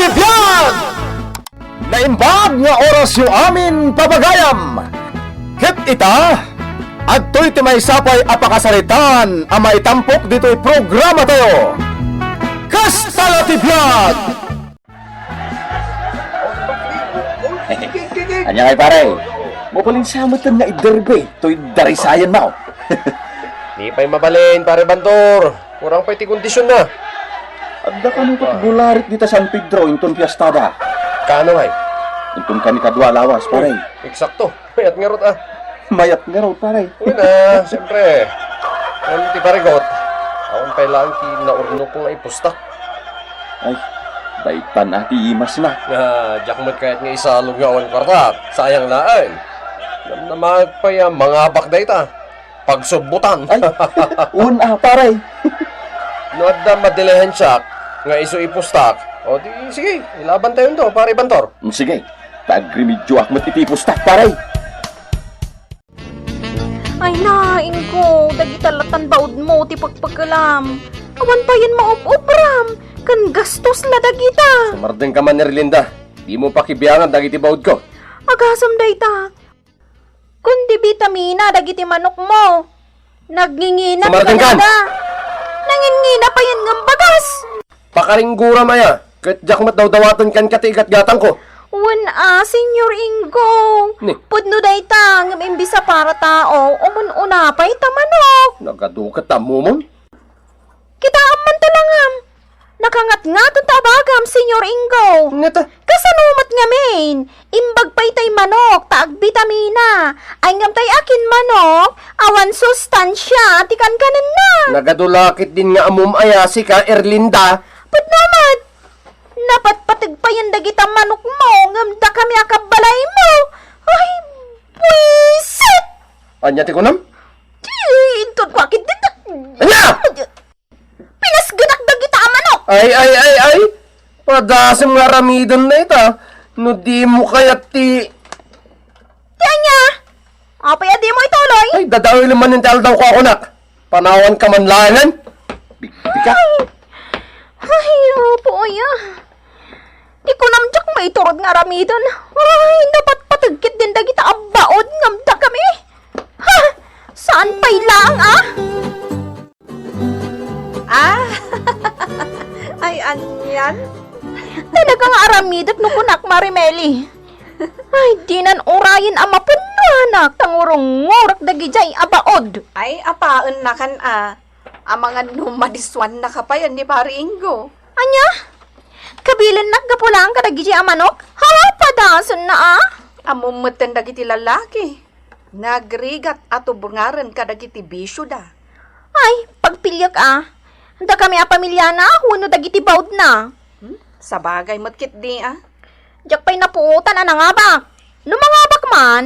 Tibyan! Naimbag nga oras yung amin pabagayam. Hit ita, at to'y timay sapay apakasaritan ang maitampok dito'y programa tayo. Kastala Tibyan! Anya kay pare, mapaling samatan nga iderbe, to'y darisayan mo. Di pa'y mabalin, pare Bantor. Kurang pa'y ti kondisyon na. Adda ka nito gularit dito San Pedro, inton fiestada. Kano ngay? Inton kami kadwa lawas, pare. Eksakto. Mayat nga rot ah. Mayat nga raw, pare. Uy na, siyempre. Ano ti pare got? Awan pa'y lang ki naurno ko nga ipustak. Ay, daitan ati imas na. Nga, jakmat kahit nga isalog nga awan kwarta. Sayang laan. Namag pa yung mga bakday ta. Pagsubutan. Ay, una, pare. No adda madilehan siya nga iso ipustak. O di sige, ilaban tayo to, pare Bantor. Sige, tag-remedyo akmat itipustak, pare. Ay naing ko, dagitalatan baud mo ti pagpagkalam. Awan pa yan maupubram, kan gastos la dagita. Mardeng ka man ni Relinda. Di mo pa kibiyangan dagiti baud ko. Agasam dayta. Kundi vitamina dagiti manok mo. Nagngingina Sumardeng kan! Nangingina pa yan ng bagas. Pakaringgura maya. Kat jakmat daw dawatan kan katigat gatang ko. Senyor Ingo. Ni? Pudno dayta, ngam imbisa para tao, umun-unapay tamanok. Nagadukat ta mumon. Kita aman talangam. Nakangat-ngaton tabagam, Senyor Ingo. Ngeta. Kasanumat nga main, imbag pa'y tay manok, taag vitamina. Ay ngam tay akin manok, awan sustansya, tikan kanan na. Nagadulakit din nga amum ayasi ka, Erlinda. But naman, napatpatag pa yan dagita manok mo, ngam da kami akabalay mo. Ay, buisit! Anya ti kunam? Intot wakit din. Anya! Pinasganak dagita ang manok. Ay! Padasem nga ramidon na ita. No di mo kaya ti... Tianya, apay adi mo ituloy. Ay, dadawin naman yung taldaw ko ako nak. Panawan ka man langan. Bika. Ay, opo ya. Di ko namjak may turod nga ramidon. Ay, dapat patagkit din dagita ang baod ngamda kami. Ha? Saan pa'y lang Ay, anyan? Talagang aramidot no kunak Marimeli. Ay, dinan orayin ang mapunanak. Tangurong ngorak dagijay abaod. Ay, apaan na kan ang mga numadiswan na kapayan ni Pari Ingo. Anya? Kabilan naggapulang ka dagijay ang manok? Ha, padason na Amumutan dagiti lalaki. Nagrigat ato bungaran ka dagiti bisyo da. Ay, pagpilyak Handa kami pamilya na, huno dagiti baud na. Sa bagay matkit di Diyak pa'y napuutan nga ba? No mga abak man,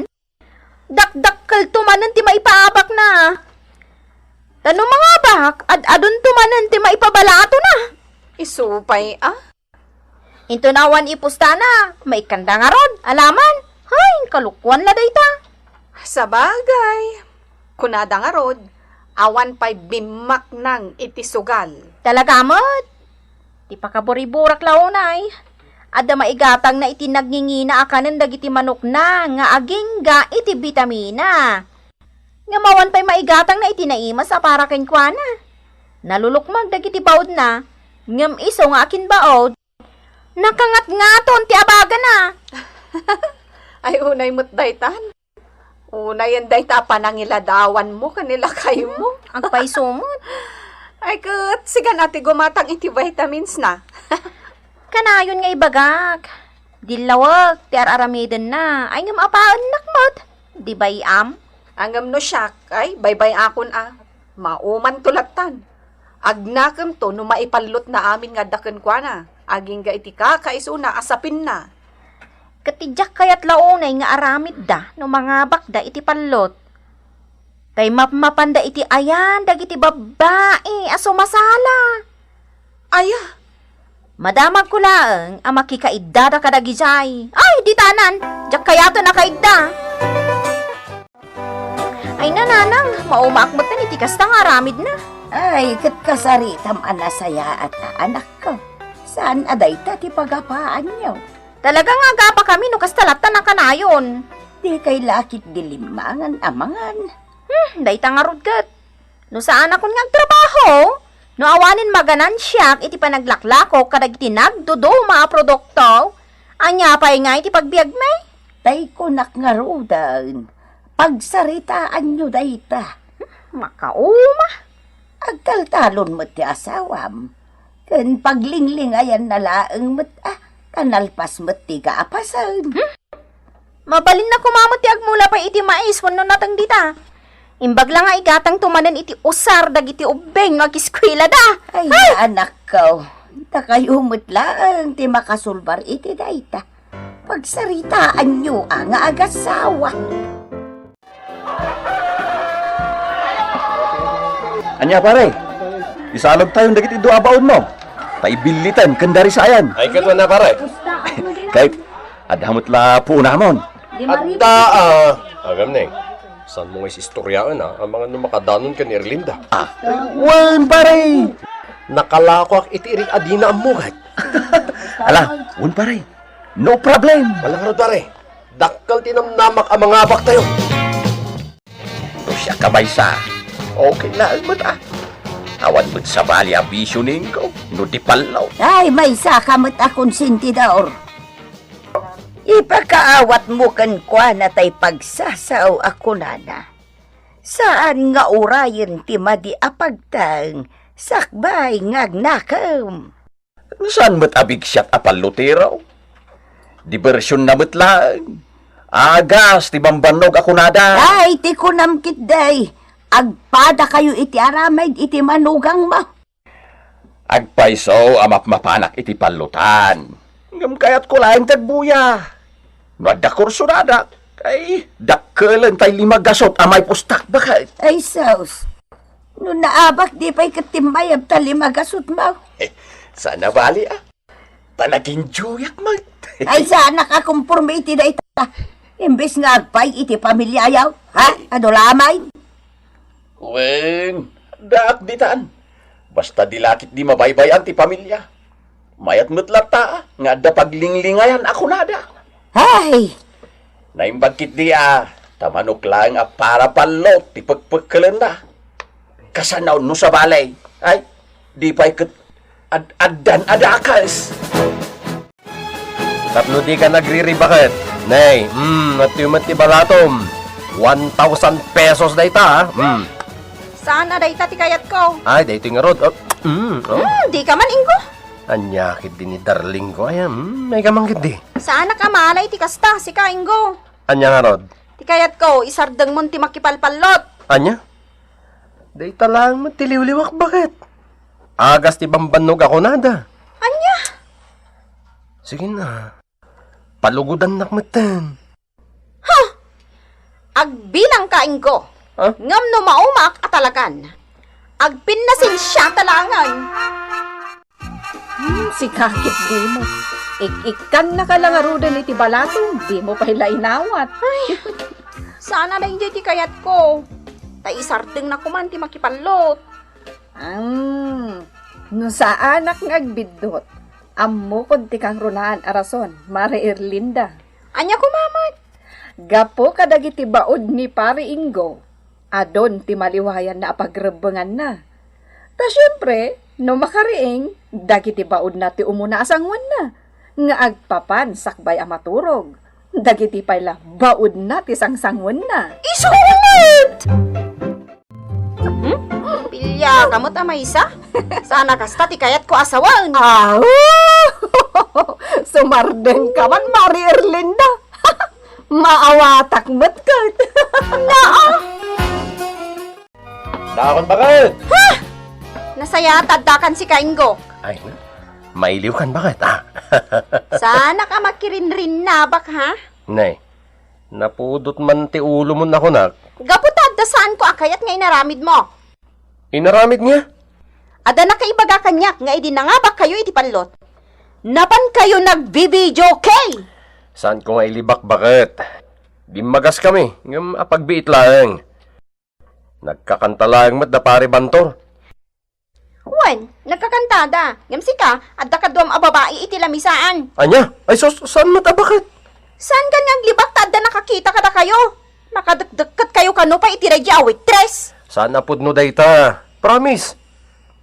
dakdakkel tumanan ti maipaabak na. Tano mga abak, adun tumanan ti maipabalato na. Isupay Into nawan ipusta na, may kanda nga ron, alaman. Hay, kalukwan la dayta. Sa bagay. Kunada nga rod, awan pa'y bimak ng itisugal. Talaga mo't. Ti pakaburiburak launay. Ada maigatang na iti nagngingina akanan dagiti manok na nga aging ga iti vitamina. Nga mawan pa'y maigatang na iti naimas para kenkwana. Nalulukmag dagiti baod na. Ngam iso nga akin baod. Nakangat-ngaton ti abaga na. Ay, unay mo't daytan. Unay yan dayta panangiladawan mo kanila kayo mo. Ang paisumot. Ay, kat, sigan ati gumatang iti vitamins na. Kanayon nga ibagak. Dilawag, ti aramiden na. Ay ngam apaan nakmot. Di ba iam? Angam no siyak, ay, baybay akon Mauman tulatan. Agnakam to, no maipalot na amin nga daken kwa na. Aging ga iti kakaisuna, asapin na. Katidyak kayat launay nga aramid da, no mga bakda iti palot. Tay mapmapanda iti ayan, dagiti babae, aso masala. Aya, Madamag ko laeng, ang makikaidda da kadagijay. Ay, di tanan, jak kayato na kaidda. Ay nananang, maumaakmat na iti kasta nga aramid na. Ay, kat kasaritam anasaya at anak ko. Saan aday ta ti pagapaan niyo? Talaga nga gapa kami no kastalatan na kanayon. Di kay lakit dilimangan amangan. Dayta nga rudgat. No saan akon nga trabaho? No awanin maganan siya iti panaglaklako kadag tinagdudo mga produkto. Anya pa nga iti pagbiag may. Tay ko nakngarudan. Pagsaritaan nyo dayta. Makauma. Agtaltalon mo ti asawam. Ken paglinglingayan na laeng met kanalpas met ti kaapasan. Mabalin na kumamot ti agmula pa iti mais wano natang dita. Imbag lang nga igatang tumanan iti usar dagiti ubeng agiskwela da. Ay, anak ko. Takayumot lang ti makasulbar iti dayta. Pagsaritaan nyo ang agasawa. Anya pare, isalog tayong dagiti do abaon mo. Taibilitan kendari sayan. Ay katwa na pare. Kahit adhamot la po namon. Adda agam neng. Saan mo ngayos istoryaan ang mga numakadanon ka ni Erlinda. Wan pare. Nakalako ak iti adina ang mugat. Ala, wan pare. No problem. Walang harod pare. Dakkal tinamnamak ang mga abak tayo. No siya kabaysa. Okay lang mo ta. Awan mo sa bali abisyo ko. No di palaw. Ay, may sakamot akong sintidor. Ipakaawat mo kan kwa na tay pagsasaw ako nana. Saan nga urayin ti madi apagtang sakbay ngagnakam. Saan mo't abig siya't apalutiraw? Diversyon na mo't lang. Agas, ti bambanog ako nada. Ay, ti kunamkit day. Agpada kayo iti aramay iti manugang mo. Agpaiso amap mapanak iti palutan. Ngam kayat ko laing tagbuya. Nada kurso nada. Ay, dakkelan tay limagasot amay pustak bakit? Ay, saus. Nung naabak di pa'y katimayab talimagasot mo. Sana bali Talaging juyak mag. Ay, saan nakakumpurme iti na ita. Imbes nga agpay iti pamilyayaw. Ha? Ano lamay? Wen, daak ditaan. Basta dilakit di mabaybayan ti pamilya. Mayat mutlata nga da paglinglingayan ako nada. Ay, Naimbagkit di tamanok lang para palot ti pagpagkalan na. Kasanaw no sa balay. Ay, di pa'y addan adakas. Tapno di ka nagriribakit. Nay, mati balatom. 1,000 pesos na ita, Saan na dayta ti kayat ko? Ay, dito nga rod. Di ka man inggo. Anyakit din ni darling ko. Ay, may kamanggit di. Saan na kamalay ti kasta si kainggo? Anya nga rod. Ti kayat ko isardeng mon ti makipalpalot. Anya? Dayta lang matiliw-liwak bakit? Agas ti bambanog ako nada. Anya? Sige na. Palugudan nakmatan. Agbilang kainggo. Ha? Ngam no maumak atalagan. Agpinnasin siya talangan. Si kakit di mo. Ikan na kalangarudan iti balatong, di mo pa inawat. Sana na hindi ti kayat ko. Tay isardeng na kuman ti makipalot. No sa anak ng agbidot, amukod ti kang runaan arason, Mare Erlinda. Anya kumamat. Gapo kadagiti baod ni Pare Ingo, adon ti maliwayan na apagrebengan na. Ta syempre, no makariing, dagiti baod na ti umuna asangwan na, nga agpapan sakbay amaturog. Dagiti pala baod na ti sangsangwan na. Isunod! Pilya, kamot amay isa? Sana kasta ti kayat ko asawan. Sumardeng ka man, Mare Erlinda. Maawatak mo't kat. Dakon bakit? Nasaya taddakan si kainggo. Ay, mailiw kan bakit Sana ka makirinrin na bak ha? Nay, napudot man ti ulo mo na ko nak. Gaputad da saan ko akayat nga inaramid mo. Inaramid niya? Ada na kaibaga kanyak nga idinangabak kayo iti palot. Napan kayo nagbibidyo kay? Saan ko nga ilibak bakit? Di magas kami, ngam apagbiit lang. Nagkakanta lang mat da pare bantor. Wen, nagkakantada. Ngam sika, adda ka duwam a babae iti lamisaan. Anya? Ay, saan mata bakit? Saan ka ngang libak ta adda nakakita kada kayo? Makadagdagkat kayo kano pa iti radya waitress. Saan apod no dayta? Promise.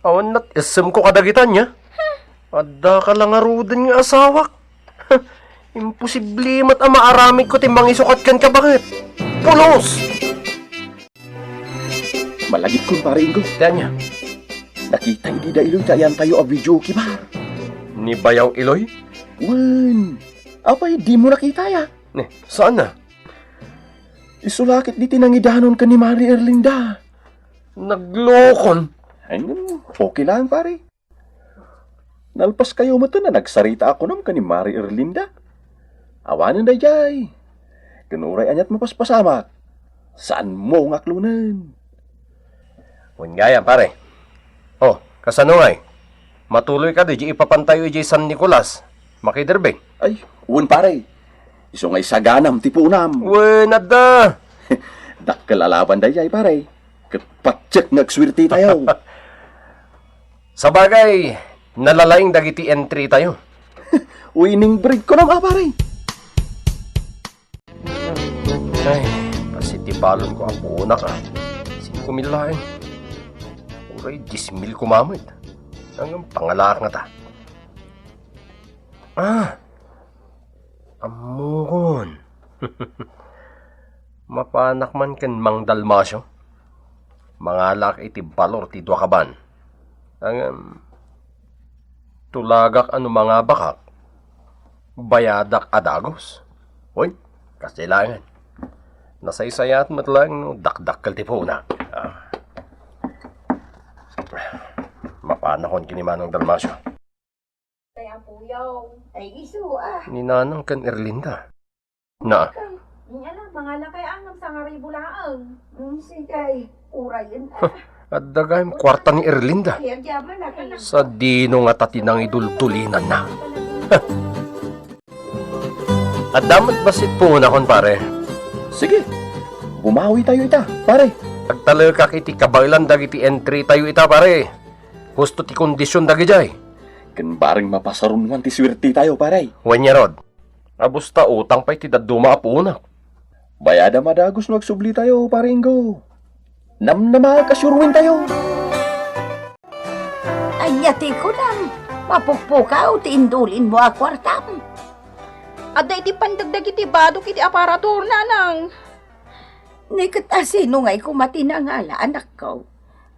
Awan nat isem ko kadagitan niya. Adda ka lang aruden nga asawak. Imposible mat ang maaramid ko timbang isukat kan ka bakit? Pulos! Malagit kun pare Ingo. Tiyan niya, Nakita hindi da iloy tayan tayo a video kibar. ni Bayaw Iloy? Wen, apay di mo nakita ya? Ne, saan na? Isulakit di tinangidanon ka ni Mari Erlinda. Naglokon. Ay, okay lang pare. Nalpas kayo mo to na nagsarita ako nam ka ni Mari Erlinda. Awanan da jay. Kinuray anyat mapaspasamak. Saan mo ngaklunan? Hunyaya, pare. Oh, kasano ngay? Matuloy ka di ipapantayo di San Nicolas. Makiderbe. Ay, uwan pare. Iso ngay saganam tipunam. Wen, adda. Dakkel alaban da jay pare. Kapatsyek nagswirti tayo. Sa bagay, nalalaing dagiti entry tayo. Winning break ko nam pare. Ay, pasitibalon ko ang punak kumilain. Uray, 10,000 kumamit. Hanggang pangalak nga ta. Amuhon. Mapanak man ken Mang Dalmasyo. Mangalak iti balor ti dua kaban. Hanggang tulagak ano mga bakak. Bayadak adagos. Uy, kasilangan. Nasaysayat mo't lang no, dakdakkel ti puna. Mapanahon kini Manong Dalmasyo. Kaya puyaw. Ay, iso Ni Nanang kan Erlinda. Na, Ala, mga lakay ang sa ngaribulaan. Sige, urayan. at dagayim kwarta ni Erlinda. Kaya diyaman na kayo. Sa dino nga tatinang idultulinan na. At damat basit po na kon pare. Sige, bumawi tayo ita, pare. Pagtalayo ka kiti kabailan dagiti entry tayo ita pare. Gusto ti kondisyon dagijay. Kan baring mapasarunwan ti swirti tayo, pare. Wanya rod. Abusta utang pa'y ti daduma apuna. Bayada madagos no agsubli tayo, pare Ingo. Namnama kasurwin tayo. Ay, yati ko lang. Mapukpukaw, tiindulin mo ang kwartam. Adda iti pandagdag iti badok iti aparatur nanang. Nikat asino nga'y kumatinangala, anak ko.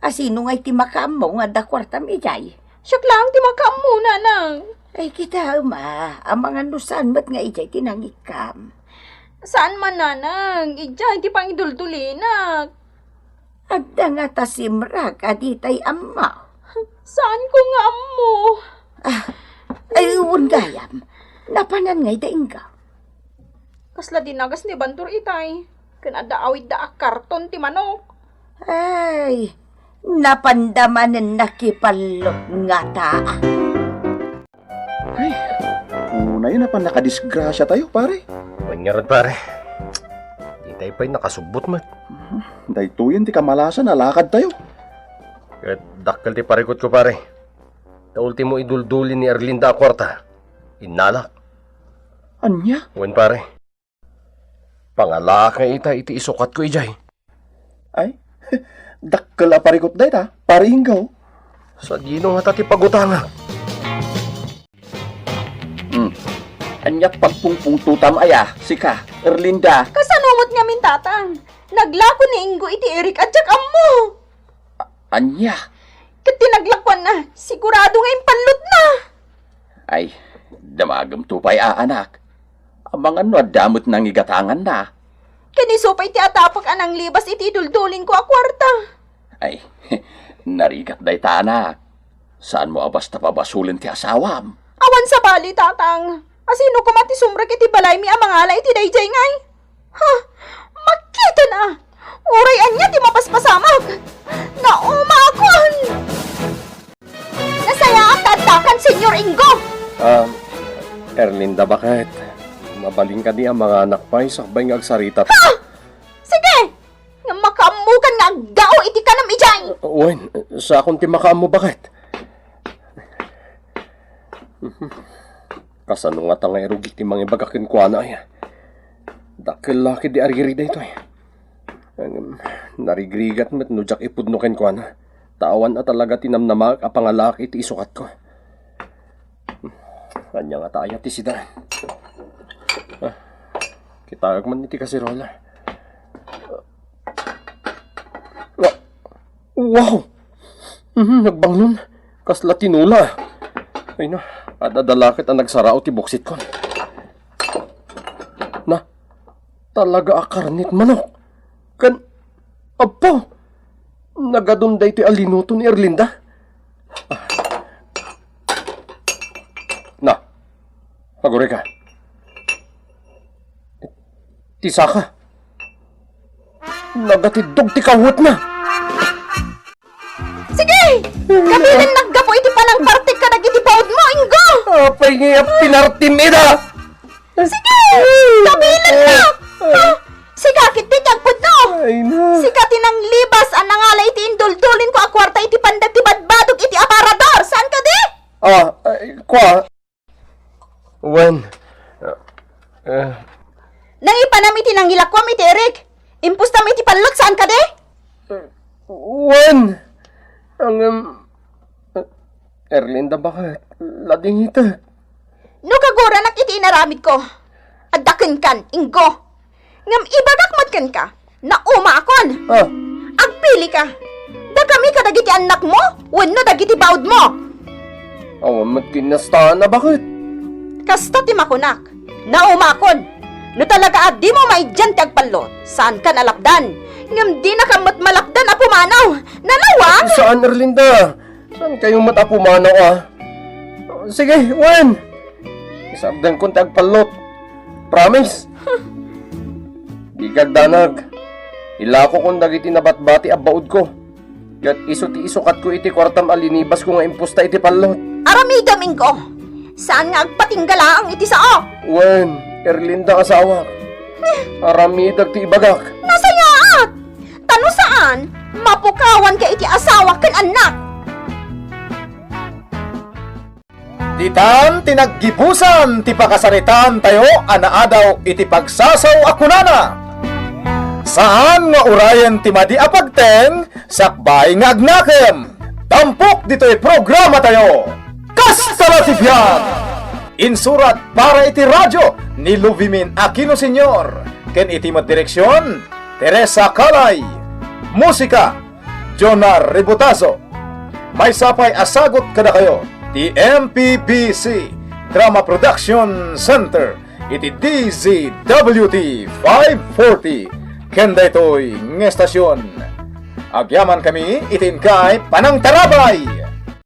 Asino nga'y timakam mo nga da kwartam ijay. Siyak lang ti makam muna nang. Ay, kita ma, ang mga nusan mat nga ijay tinangikam. Saan man nanang? Ija, iti pang idultulinak. Agda nga tasimrag, aditay amma. Saan ko nga mo? Ay, uwan gayam. Napanan nga'y daingga. Kasla dinagas ni Bantur itay. Kanada awid da karton ti manok. Ay, napandamanan nakipalot nga taa. Ay, una yun na pa nakadisgrasya tayo, pare. Wanya rod pare. Di tayo pa'y nakasubot man. Daytoyen ti kamalasan, alakad tayo. Kahit dakkel ti parikot ko pare. Ta ultimo iduldulin ni Erlinda a kwarta. Inalak. Anya? Wen pare. Pangalak nga ita iti isukat ko ijay. Ay, dakkel a parikot day ta, pare Ingo. Sa dino nga tati pagutanga. Anyat pagpungpungtutam aya, sika, Erlinda. Kasanumot nga min tatang. Naglako ni Ingo iti Eric at jak ammo. Anya? Kat tinaglakwan na, sigurado nga impanlot na. Ay, damagam tupay anak. Ang mga no, damot nang igatangan na. Kaniso pa iti atapak anang libas iti duldulin ko a kwarta. Ay, narigat day ta anak. Saan mo abasta pabasulin ti asawam? Awan sa bali, tatang. Asino kumati sumrag iti balay mi amangala iti dayjay ngay. Ha, makita na. Uray anya ti mapaspasamag. Naumakon. Nasaya at tatakan, Senyor Ingo. Erlinda bakit? Mabaling ka di ang mga anak pa'y sakbay nga agsarita. Sige, nga makamukan nga gao iti kanam ijay. Wen, sa akong timakaam mo bakit? Kasano nga tangay rugik ti mga bagakin ko na ay. Dakil laki di arigirida ito ay. Narigrigat met nujak ipudnuken ko na. Tawan at talaga tinamnamag a pangalaki iti isukat ko. Kanya nga tayo ti sida. Kitagag man iti kasirola. Wow! Nagbanglon. Kasla tinula. Ay na, adadalakit ang nagsarao ti boksit ko. Na, talaga akarnit manok. Apo! Nagadunday ti alinuto ni Erlinda. Na, pagore ka. Tisa ka. Nagatidog ti kawot na. Sige! Kabilin naggapo iti panang partik ka nagiti paod mo, Ingo! Apay nga pinartim ida. Sige! Kabilin na! Siga, kiti kagpud no! Ay na. Siga tinang libas ang nangalay iti induldulin ko akwarta iti pandag ti badbadog iti aparador! Saan ka di? Kwa. When? Nang ipanam iti nang ilakwam iti Eric! Impus tam iti panlot, saan ka di? When? Ang, Erlinda bakit? Lading ita. No kagura nak iti inaramid ko. Adaken kan, Ingo. Ngam ibagak matken ka. Na umaakon. Agpili ka. Da kami ka dagiti anak mo, wenno dagiti baud mo. Awan matkinastaan na bakit? Kasta ti makunak. Na umakon. No talaga at di mo maidyan ti agpalot. Saan ka nalapdan? Ngam di na ka malapdan a pumanaw. Nalawag? Saan, Erlinda? Saan kayong matapumanaw Sige, when? Isabdan kong tagpalot. Promise? Di kagdanag. Ilako kong dagiti nabatbati abaud ko. Kat iso ti isukat ko iti kwartam alinibas ko nga impusta iti palot. Aramidam, Ingo. Saan nga agpatinggala ang iti sao? When? Erlinda asawa. Aramidag ti ibagak. Nasayaat! Tano saan? Mapukawan ka iti asawa kan anak. Ditan tinaggibusan ti pakasaritan tayo anaadaw iti pagsasaw akunana. Saan nga urayan ti madi apagteng sakbay nga agnakem. Tampok dito'y programa tayo. Kastalatibyan! Insurat para iti radyo ni Luvimin Aquino Sr. Ken iti direksyon Teresa Calay. Musika Jonar Ributazo. May sapay asagot kada kayo ti MPBC Drama Production Center iti DZWT 540 ken daytoy nga estasyon. Agyaman kami itin kay Panang Tarabay.